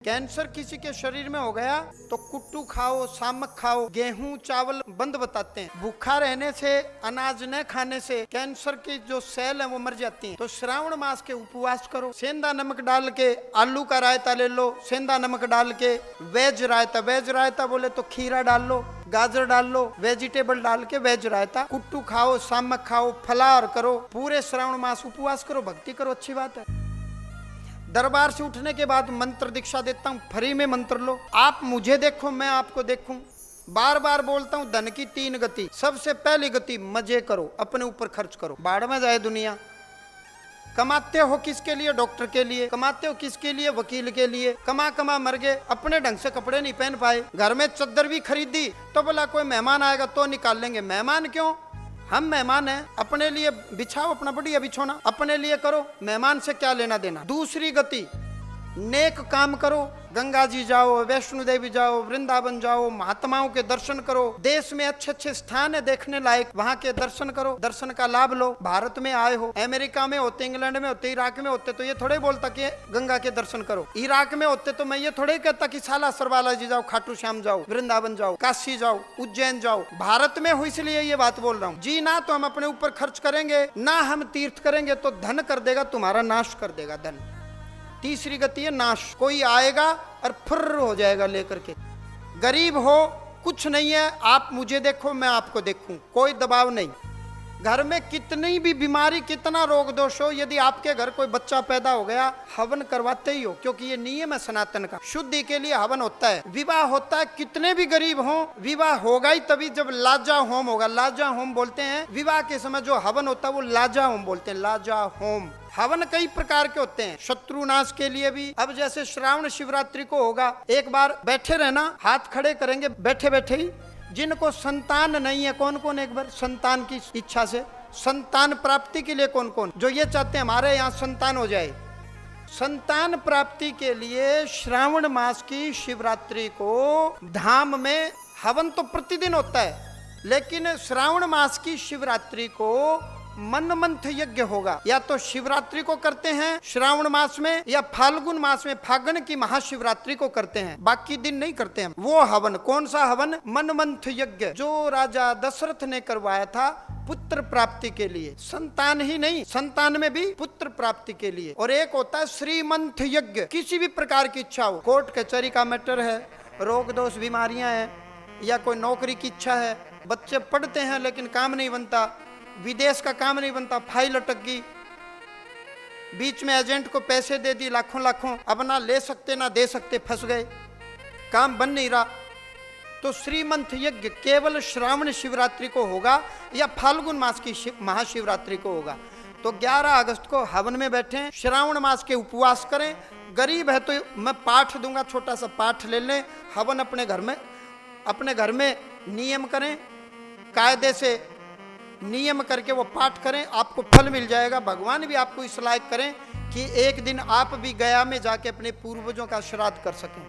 Cancer किसी के शरीर में हो गया तो कुट्टू खाओ, सामक खाओ, गेहूं चावल बंद बताते हैं। भूखा रहने से, अनाज न खाने से कैंसर की जो सेल है वो मर जाती हैं। तो श्रावण मास के उपवास करो, सेंधा नमक डाल के आलू का रायता ले लो, सेंधा नमक डाल के वेज रायता बोले तो खीरा डाल लो, गाजर डाल लो, वेजिटेबल डाल के वेज रायता, कुट्टू खाओ, सामक खाओ, फलाहार करो, पूरे श्रावण मास उपवास करो, भक्ति करो, अच्छी बात है। दरबार से उठने के बाद मंत्र दीक्षा देता हूँ, फ्री में मंत्र लो। आप मुझे देखो, मैं आपको देखूं। बार बार बोलता हूँ, धन की 3 गति। सबसे पहली गति मजे करो, अपने ऊपर खर्च करो, बाढ़ में जाए दुनिया। कमाते हो किसके लिए? डॉक्टर के लिए। कमाते हो किसके लिए? वकील के लिए। कमा मर गए, अपने ढंग से कपड़े नहीं पहन पाए, घर में चद्दर भी खरीदी तो बोला कोई मेहमान आएगा तो निकाल लेंगे। मेहमान क्यों? हम मेहमान हैं, अपने लिए बिछाओ अपना बढ़िया बिछोना, अपने लिए करो, मेहमान से क्या लेना देना। दूसरी गति नेक काम करो, गंगा जी जाओ, वैष्णो देवी जाओ, वृंदावन जाओ, महात्माओं के दर्शन करो। देश में अच्छे अच्छे स्थान है देखने लायक, वहाँ के दर्शन करो, दर्शन का लाभ लो। भारत में आए हो, अमेरिका में होते, इंग्लैंड में होते, इराक में होते तो ये थोड़े बोलता कि गंगा के दर्शन करो। इराक में होते तो मैं ये थोड़े कहता कि साला सरवाला जी जाओ, खाटू श्याम जाओ, वृंदावन जाओ, काशी जाओ, उज्जैन जाओ। भारत में हो इसलिए ये बात बोल रहा हूँ जी। ना तो हम अपने ऊपर खर्च करेंगे, ना हम तीर्थ करेंगे तो धन कर देगा, तुम्हारा नाश कर देगा धन। तीसरी गति है नाश। कोई आएगा और फुर्र हो जाएगा लेकर के। गरीब हो, कुछ नहीं है, आप मुझे देखो, मैं आपको देखूं, कोई दबाव नहीं। घर में कितनी भी बीमारी, कितना रोग दोष हो, यदि आपके घर कोई बच्चा पैदा हो गया, हवन करवाते ही हो, क्योंकि ये नियम है सनातन का। शुद्धि के लिए हवन होता है। विवाह होता है, कितने भी गरीब हो, विवाह होगा ही तभी जब लाजा होम होगा। लाजा होम बोलते हैं विवाह के समय जो हवन होता है वो लाजा होम बोलते हैं। लाजा होम हवन कई प्रकार के होते हैं, शत्रुनाश के लिए भी। अब जैसे श्रावण शिवरात्रि को होगा, एक बार बैठे रहना, हाथ खड़े करेंगे बैठे बैठे ही। जिनको संतान नहीं है, कौन कौन एक बार संतान की इच्छा से, संतान प्राप्ति के लिए कौन कौन जो ये चाहते हैं हमारे यहाँ संतान हो जाए, संतान प्राप्ति के लिए श्रावण मास की शिवरात्रि को धाम में हवन तो प्रतिदिन होता है, लेकिन श्रावण मास की शिवरात्रि को मनमंथ यज्ञ होगा। या तो शिवरात्रि को करते हैं श्रावण मास में, या फाल्गुन मास में फागण की महाशिवरात्रि को करते हैं, बाकी दिन नहीं करते हैं। वो हवन कौन सा हवन? मनमंथ यज्ञ, जो राजा दशरथ ने करवाया था पुत्र प्राप्ति के लिए। संतान ही नहीं, संतान में भी पुत्र प्राप्ति के लिए। और एक होता है श्रीमंथ यज्ञ, किसी भी प्रकार की इच्छा हो, कोर्ट कचहरी का मैटर है, रोग दोष बीमारियां हैं, या कोई नौकरी की इच्छा है, बच्चे पढ़ते हैं लेकिन काम नहीं बनता, विदेश का काम नहीं बनता, फाइल अटक गई, बीच में एजेंट को पैसे दे दी लाखों लाखों, अब ना ले सकते ना दे सकते, फंस गए, काम बन नहीं रहा। तो श्रीमंथ यज्ञ केवल श्रावण शिवरात्रि को होगा या फाल्गुन मास की महाशिवरात्रि को होगा। तो 11 अगस्त को हवन में बैठे, श्रावण मास के उपवास करें। गरीब है तो मैं पाठ दूंगा, छोटा सा पाठ ले लें। हवन अपने घर में नियम करें, कायदे से नियम करके वो पाठ करें, आपको फल मिल जाएगा। भगवान भी आपको इस लायक करें कि एक दिन आप भी गया में जाके अपने पूर्वजों का श्राद्ध कर सकें।